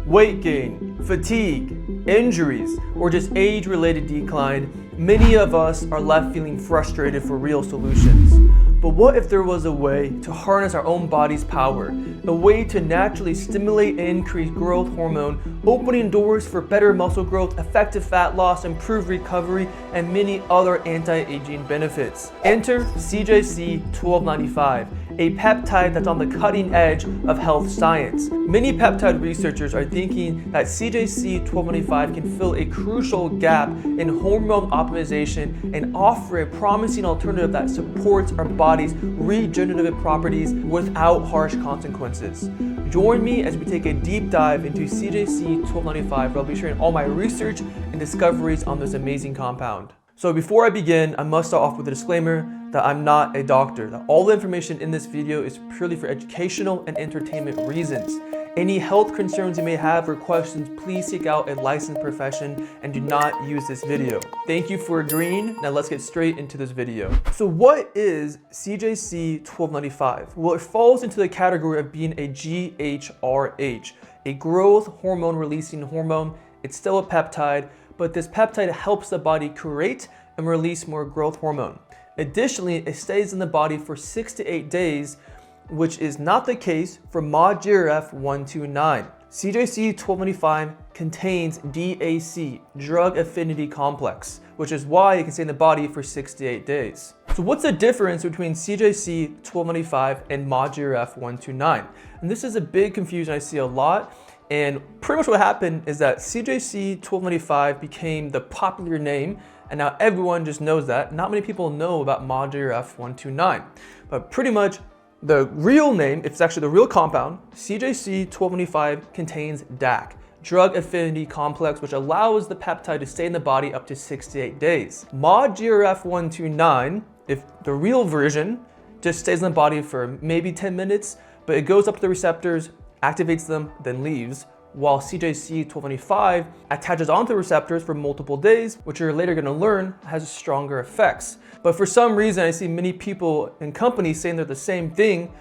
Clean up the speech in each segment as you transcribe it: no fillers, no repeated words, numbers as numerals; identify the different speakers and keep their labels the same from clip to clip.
Speaker 1: weight gain, fatigue, injuries, or just age-related decline, many of us are left feeling frustrated for real solutions. But what if there was a way to harness our own body's power, a way to naturally stimulate and increase growth hormone, opening doors for better muscle growth, effective fat loss, improved recovery, and many other anti-aging benefits? Enter CJC 1295, a peptide that's on the cutting edge of health science. Many peptide researchers are thinking that CJC 1295 can fill a crucial gap in hormone optimization and offer a promising alternative that supports our body's regenerative properties without harsh consequences. Join me as we take a deep dive into CJC 1295, where I'll be sharing all my research and discoveries on this amazing compound. So before I begin, I must start off with a disclaimer that I'm not a doctor, that all the information in this video is purely for educational and entertainment reasons. Any health concerns you may have or questions, please seek out a licensed profession and do not use this video. Thank you for agreeing. Now let's get straight into this video. So what is CJC 1295? Well, it falls into the category of being a GHRH, a growth hormone releasing hormone. It's still a peptide, but this peptide helps the body create and release more growth hormone. Additionally, it stays in the body for 6 to 8 days, which is not the case for MODGRF 129. CJC 1295 contains DAC, drug affinity complex, which is why it can stay in the body for 6 to 8 days. So what's the difference between CJC 1295 and MODGRF 129? And this is a big confusion I see a lot. And pretty much what happened is that CJC 1295 became the popular name, and now everyone just knows that. Not many people know about MODGRF 129, but pretty much the real name, it's actually the real compound, CJC 1295 contains DAC, drug affinity complex, which allows the peptide to stay in the body up to 6 to 8 days. MODGRF 129, if the real version, just stays in the body for maybe 10 minutes, but it goes up to the receptors, activates them, then leaves, while CJC 1295 attaches onto the receptors for multiple days, which you're later going to learn has stronger effects. But for some reason, I see many people in companies saying they're the same thing,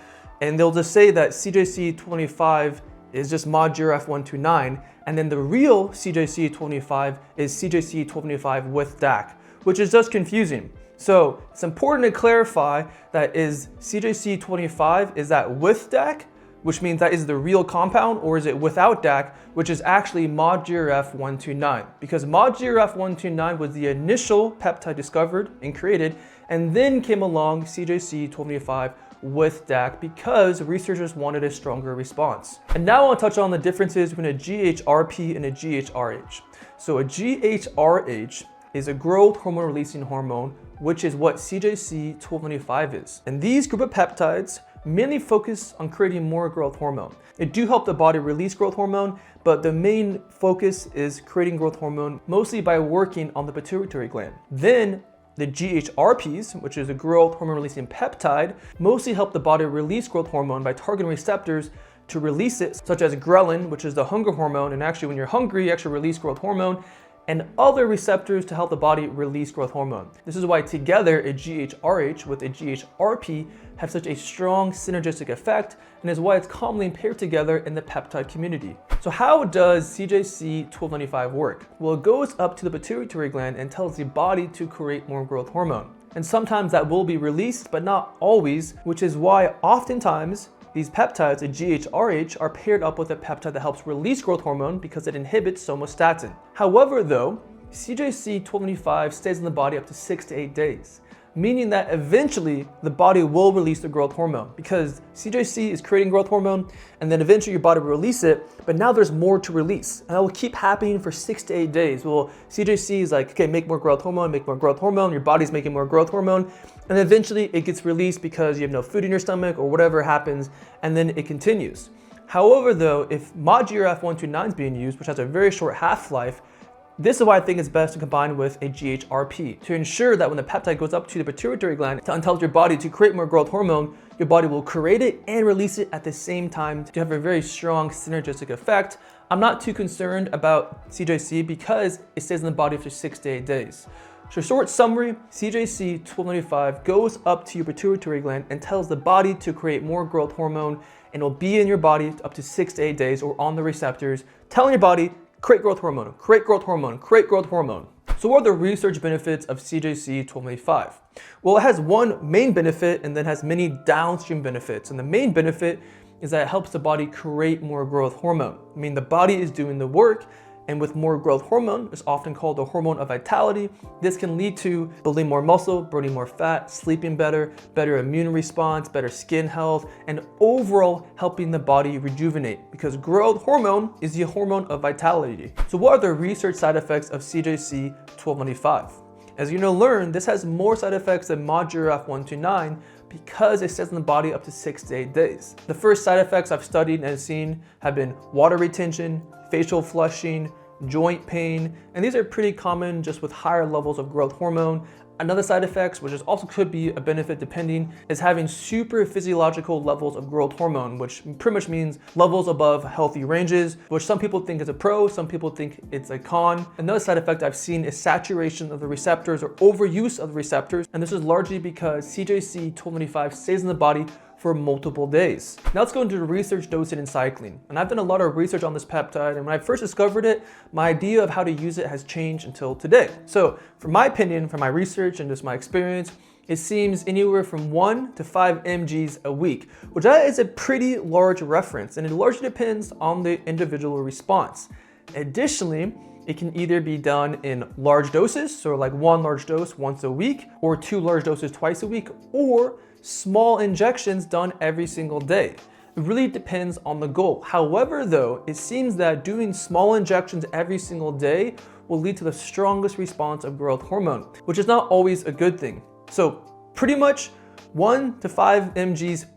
Speaker 1: and they'll just say that CJC 1295 is just MODGRF 129, and then the real CJC 1295 is CJC 1295 with DAC, which is just confusing. So it's important to clarify that is CJC 1295, is that with DAC, which means that is the real compound, or is it without DAC, which is actually MODGRF 129, because MODGRF 129 was the initial peptide discovered and created, and then came along CJC 1295 with DAC because researchers wanted a stronger response. And now I want to touch on the differences between a GHRP and a GHRH. So a GHRH is a growth hormone releasing hormone, which is what CJC 1295 is. And these group of peptides mainly focus on creating more growth hormone. It do help the body release growth hormone, but the main focus is creating growth hormone, mostly by working on the pituitary gland. Then the GHRPs, which is a growth hormone releasing peptide, mostly help the body release growth hormone by targeting receptors to release it, such as ghrelin, which is the hunger hormone, and actually when you're hungry, you actually release growth hormone, and other receptors to help the body release growth hormone. This is why together a GHRH with a GHRP have such a strong synergistic effect, and is why it's commonly paired together in the peptide community. So how does CJC 1295 work? Well, it goes up to the pituitary gland and tells the body to create more growth hormone. And sometimes that will be released, but not always, which is why oftentimes these peptides, a GHRH, are paired up with a peptide that helps release growth hormone because it inhibits somatostatin. However though, CJC 1295 stays in the body up to 6 to 8 days, meaning that eventually the body will release the growth hormone because CJC is creating growth hormone, and then eventually your body will release it, but now there's more to release. And that will keep happening for 6 to 8 days. Well, CJC is like, okay, make more growth hormone, your body's making more growth hormone, and eventually it gets released because you have no food in your stomach or whatever happens, and then it continues. However though, if MODGRF 129 is being used, which has a very short half-life, this is why I think it's best to combine with a GHRP to ensure that when the peptide goes up to the pituitary gland to tell your body to create more growth hormone, your body will create it and release it at the same time to have a very strong synergistic effect. I'm not too concerned about CJC because it stays in the body for 6 to 8 days. So short summary, CJC 1295 goes up to your pituitary gland and tells the body to create more growth hormone, and it'll be in your body up to 6 to 8 days or on the receptors, telling your body, create growth hormone, create growth hormone, create growth hormone. So what are the research benefits of CJC 1225? Well, it has one main benefit and then has many downstream benefits. And the main benefit is that it helps the body create more growth hormone. I mean, the body is doing the work, and with more growth hormone, it's often called the hormone of vitality. This can lead to building more muscle, burning more fat, sleeping better, better immune response, better skin health, and overall helping the body rejuvenate, because growth hormone is the hormone of vitality. So what are the research side effects of CJC 1225? As you're gonna learn, this has more side effects than Moduraf 129 because it stays in the body up to 6 to 8 days. The first side effects I've studied and seen have been water retention, facial flushing, joint pain, and these are pretty common just with higher levels of growth hormone. Another side effects, which is also could be a benefit depending, is having super physiological levels of growth hormone, which pretty much means levels above healthy ranges, which some people think is a pro, some people think it's a con. Another side effect I've seen is saturation of the receptors or overuse of the receptors, and this is largely because CJC 1225 stays in the body for multiple days. Now let's go into the research, dosing, and cycling. And I've done a lot of research on this peptide, and when I first discovered it, my idea of how to use it has changed until today. So from my opinion, from my research and just my experience, it seems anywhere from 1 to 5 mgs a week, which that is a pretty large reference, and it largely depends on the individual response. Additionally, it can either be done in large doses, so like 1 large dose once a week, or 2 large doses twice a week, or small injections done every single day. It really depends on the goal. However, though, it seems that doing small injections every single day will lead to the strongest response of growth hormone, which is not always a good thing. So pretty much 1 to 5 mgs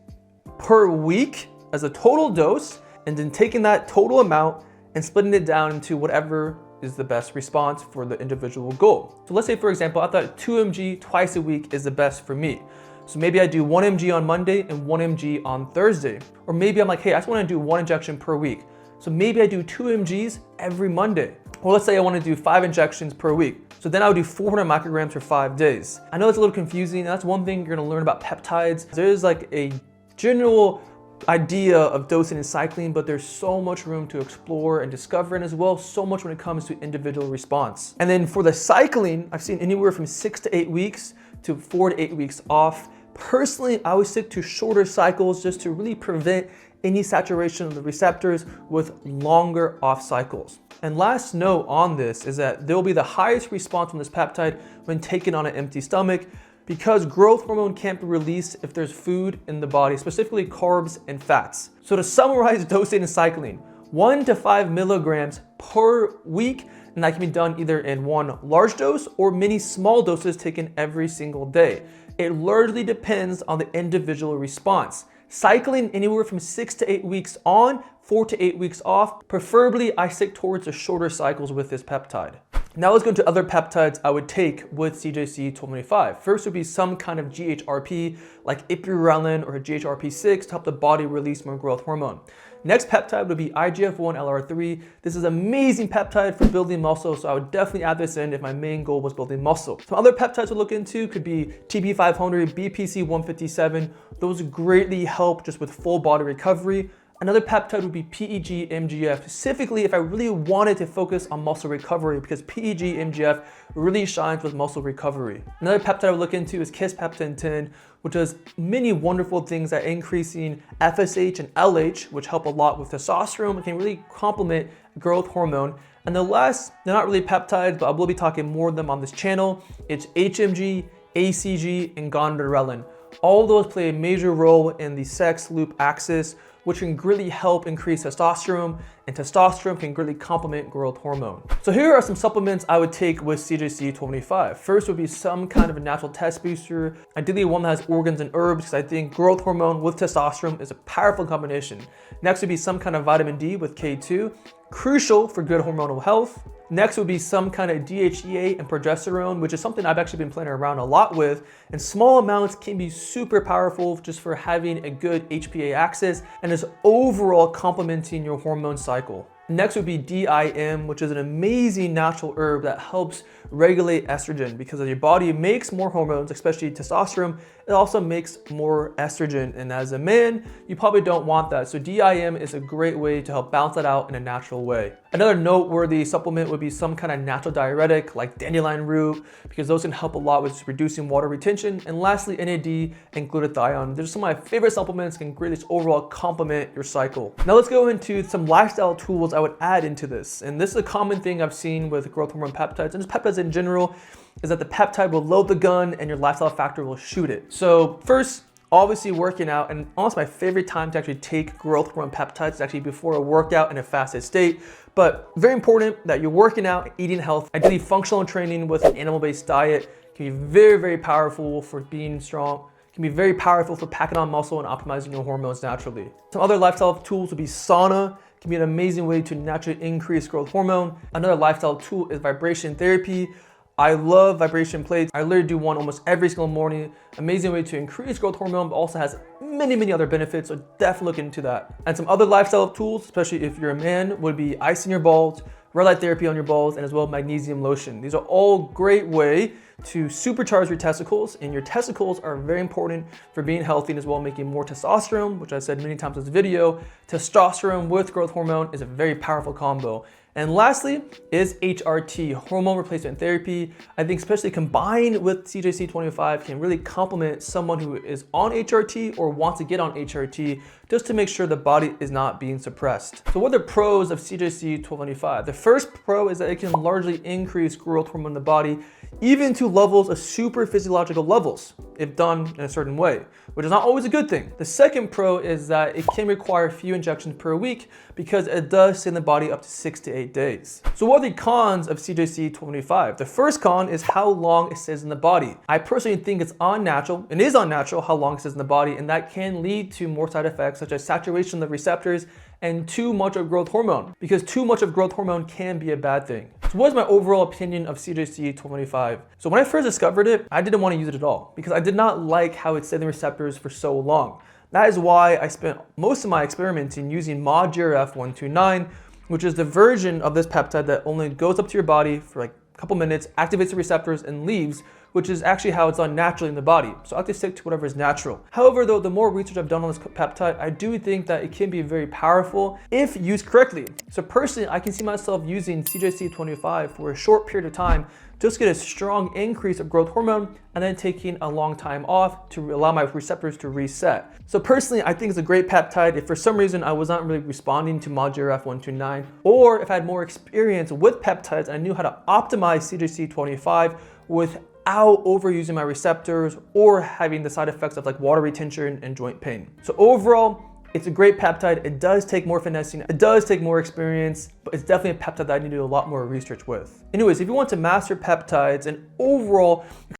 Speaker 1: per week as a total dose, and then taking that total amount and splitting it down into whatever is the best response for the individual goal. So let's say, for example, I thought 2 mg twice a week is the best for me. So maybe I do 1 mg on Monday and 1 mg on Thursday. Or maybe I'm like, hey, I just want to do 1 injection per week. So maybe I do 2 mgs every Monday. Or let's say I want to do 5 injections per week. So then I would do 400 micrograms for 5 days. I know it's a little confusing. That's one thing you're going to learn about peptides. There's like a general idea of dosing and cycling, but there's so much room to explore and discover, and as well so much when it comes to individual response. And then for the cycling, I've seen anywhere from 6 to 8 weeks to 4 to 8 weeks off. Personally, I would stick to shorter cycles just to really prevent any saturation of the receptors with longer off cycles. And last note on this is that there will be the highest response from this peptide when taken on an empty stomach, because growth hormone can't be released if there's food in the body, specifically carbs and fats. So to summarize dosing and cycling, 1 to 5 milligrams per week, and that can be done either in 1 large dose or many small doses taken every single day. It largely depends on the individual response. Cycling anywhere from 6 to 8 weeks on, 4 to 8 weeks off. Preferably, I stick towards the shorter cycles with this peptide. Now let's go into other peptides I would take with CJC 1225. First would be some kind of GHRP like ipurelin or GHRP6 to help the body release more growth hormone. Next peptide would be IGF-1 LR3. This is an amazing peptide for building muscle, so I would definitely add this in if my main goal was building muscle. Some other peptides to look into could be TP500, BPC157. Those greatly help just with full body recovery. Another peptide would be PEG-MGF, specifically if I really wanted to focus on muscle recovery, because PEG-MGF really shines with muscle recovery. Another peptide I would look into is Kispeptin-10, which does many wonderful things at increasing FSH and LH, which help a lot with testosterone and can really complement growth hormone. And the last, they're not really peptides, but I will be talking more of them on this channel. It's HMG, ACG, and gonadotropin. All of those play a major role in the sex loop axis, which can greatly help increase testosterone, and testosterone can greatly complement growth hormone. So here are some supplements I would take with CJC 1225. First would be some kind of a natural test booster, ideally one that has organs and herbs, because I think growth hormone with testosterone is a powerful combination. Next would be some kind of vitamin D with K2, crucial for good hormonal health. Next would be some kind of DHEA and progesterone, which is something I've actually been playing around a lot with. And small amounts can be super powerful just for having a good HPA axis and is overall complementing your hormone cycle. Next would be DIM, which is an amazing natural herb that helps regulate estrogen because as your body makes more hormones, especially testosterone, it also makes more estrogen. And as a man, you probably don't want that. So DIM is a great way to help balance that out in a natural way. Another noteworthy supplement would be some kind of natural diuretic like dandelion root, because those can help a lot with reducing water retention. And lastly, NAD and glutathione. They're some of my favorite supplements, can greatly overall complement your cycle. Now let's go into some lifestyle tools I would add into this. And this is a common thing I've seen with growth hormone peptides and just peptides in general, is that the peptide will load the gun and your lifestyle factor will shoot it. So first, obviously working out, and honestly my favorite time to actually take growth hormone peptides is actually before a workout in a fasted state. But very important that you're working out, eating healthy. Ideally functional training with an animal-based diet can be very, very powerful for being strong. Can be very powerful for packing on muscle and optimizing your hormones naturally. Some other lifestyle tools would be sauna. Can be an amazing way to naturally increase growth hormone. Another lifestyle tool is vibration therapy. I love vibration plates. I literally do one almost every single morning. Amazing way to increase growth hormone, but also has many, many other benefits. So definitely look into that. And some other lifestyle tools, especially if you're a man, would be icing your balls, red light therapy on your balls, and as well magnesium lotion. These are all great way to supercharge your testicles, and your testicles are very important for being healthy and as well making more testosterone, which I said many times in this video. Testosterone with growth hormone is a very powerful combo. And lastly is HRT, hormone replacement therapy. I think especially combined with CJC25 can really complement someone who is on HRT or wants to get on HRT just to make sure the body is not being suppressed. So what are the pros of CJC1225? The first pro is that it can largely increase growth hormone in the body, even to levels of super physiological levels, if done in a certain way, which is not always a good thing. The second pro is that it can require a few injections per week because it does stay in the body up to 6 to 8 days. So what are the cons of CJC25? The first con is how long it stays in the body. I personally think it's unnatural, and is unnatural how long it stays in the body, and that can lead to more side effects such as saturation of the receptors and too much of growth hormone, because too much of growth hormone can be a bad thing. So what is my overall opinion of CJC1225? So when I first discovered it, I didn't want to use it at all because I did not like how it stayed in the receptors for so long. That is why I spent most of my experimenting using ModGRF129, which is the version of this peptide that only goes up to your body for like a couple minutes, activates the receptors and leaves, which is actually how it's done naturally in the body. So I like to stick to whatever is natural. However, though, the more research I've done on this peptide, I do think that it can be very powerful if used correctly. So personally, I can see myself using CJC25 for a short period of time, just get a strong increase of growth hormone and then taking a long time off to allow my receptors to reset. So personally, I think it's a great peptide. If for some reason I was not really responding to ModGRF129, or if I had more experience with peptides and I knew how to optimize CJC25 without overusing my receptors or having the side effects of like water retention and joint pain. So overall, it's a great peptide. It does take more finessing. It does take more experience, but it's definitely a peptide that I need to do a lot more research with. Anyways, if you want to master peptides and overall